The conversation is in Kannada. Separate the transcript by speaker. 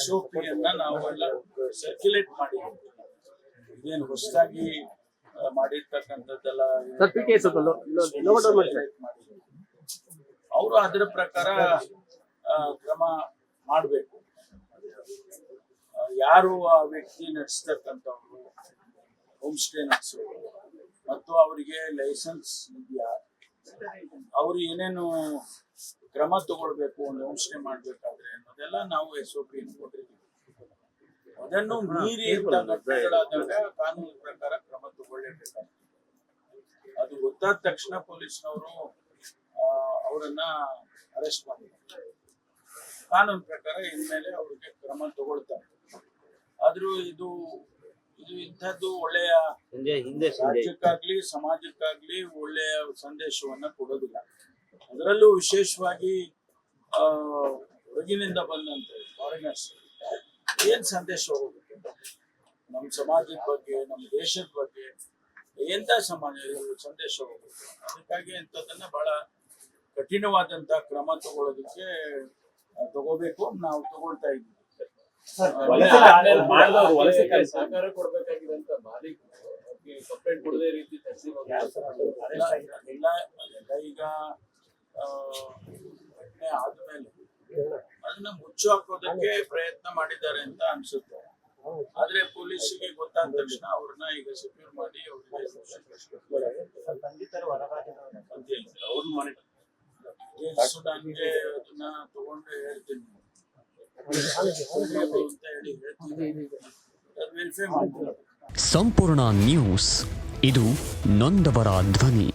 Speaker 1: SOP-ಯನ್ನ ನಾವೆಲ್ಲ ಸರ್ಕ್ಯುಲೇಟ್ ಮಾಡಿದ್ದೀವಿ. ಇದೇನು ಹೊಸದಾಗಿ ಮಾಡಿರ್ತಕ್ಕಂಥದ್ದೆಲ್ಲ. ಅವರು ಅದರ ಪ್ರಕಾರ ಕ್ರಮ ಮಾಡಬೇಕು. ಯಾರು ಆ ವ್ಯಕ್ತಿ ನಡೆಸ್ತಕ್ಕಂಥವ್ರು, ಹೋಮ್ ಸ್ಟೇ ನಡೆಸೋರು ಮತ್ತು ಅವರಿಗೆ ಲೈಸೆನ್ಸ್ ಇದೆಯಾ, ಅವರು ಏನೇನು ಕ್ರಮ ತಗೊಳ್ಬೇಕು ಒಂದು ಹೋಮ್ ಸ್ಟೇ ಮಾಡ್ಬೇಕಾದ್ರೆ ಅನ್ನೋದೆಲ್ಲ ನಾವು SOP ಕೊಟ್ಟಿದ್ದೀವಿ. ಅದನ್ನು ಮೀರಿ ಘಟನೆಗಳಾದಾಗ ಕಾನೂನು ಪ್ರಕಾರ ಕ್ರಮ ತಗೊಳ್ಳೇಬೇಕಾಗ್ತದೆ. ಅದು ಗೊತ್ತಾದ ತಕ್ಷಣ ಪೊಲೀಸ್ನವರು ಅವರನ್ನ ಅರೆಸ್ಟ್ ಮಾಡಿದ್ದಾರೆ. ಕಾನೂನು ಪ್ರಕಾರ ಇನ್ಮೇಲೆ ಅವ್ರಿಗೆ ಕ್ರಮ ತಗೊಳ್ತಾರೆ. ಆದ್ರೂ ಇದು ಇಂಥದ್ದು ಒಳ್ಳೆಯ ರಾಜ್ಯಕ್ಕಾಗ್ಲಿ ಸಮಾಜಕ್ಕಾಗ್ಲಿ ಒಳ್ಳೆಯ ಸಂದೇಶವನ್ನ ಕೊಡೋದಿಲ್ಲ. ಅದರಲ್ಲೂ ವಿಶೇಷವಾಗಿ ಹೊರಗಿನಿಂದ ಬಂದಂತ ಫಾರಿನರ್ಸ್ ಏನ್ ಸಂದೇಶ ಹೋಗುತ್ತೆ ನಮ್ಮ ಸಮಾಜದ ಬಗ್ಗೆ, ನಮ್ಮ ದೇಶದ ಬಗ್ಗೆ ಎಂತ ಸಂದೇಶ ಹೋಗುತ್ತೆ. ಅದಕ್ಕಾಗಿ ಇಂಥದ್ದನ್ನ ಬಹಳ ಕಠಿಣವಾದಂತ ಕ್ರಮ ತಗೊಳ್ಳೋದಕ್ಕೆ ತಗೋಬೇಕು. ನಾವು ತಗೊಳ್ತಾ ಇದ್ದೀವಿ.
Speaker 2: ಸಹಕಾರ ಕೊಡ್ಬೇಕಾಗಿದಂತ ಮಾಲೀಕರು ಕಂಪ್ಲೇಂಟ್ ಕೊಡದೇ ರೀತಿ
Speaker 1: ಈಗ ಘಟನೆ ಆದ್ಮೇಲೆ ಅದನ್ನ ಮುಚ್ಚು ಹಾಕೋದಕ್ಕೆ ಪ್ರಯತ್ನ ಮಾಡಿದ್ದಾರೆ ಅಂತ ಅನ್ಸುತ್ತೆ. ಆದ್ರೆ ಪೊಲೀಸಿಗೆ ಗೊತ್ತಾದ ತಕ್ಷಣ ಅವ್ರನ್ನ ಈಗ ಸೆಕ್ಯೂರ್ ಮಾಡಿ ನನಗೆ ಅದನ್ನ ತಗೊಂಡು ಹೇಳ್ತೀನಿ ಅಂತ ಹೇಳಿ ಹೇಳ್ತೀನಿ.
Speaker 3: ಸಂಪೂರ್ಣ ನ್ಯೂಸ್, ಇದು ನೊಂದವರ ಧ್ವನಿ.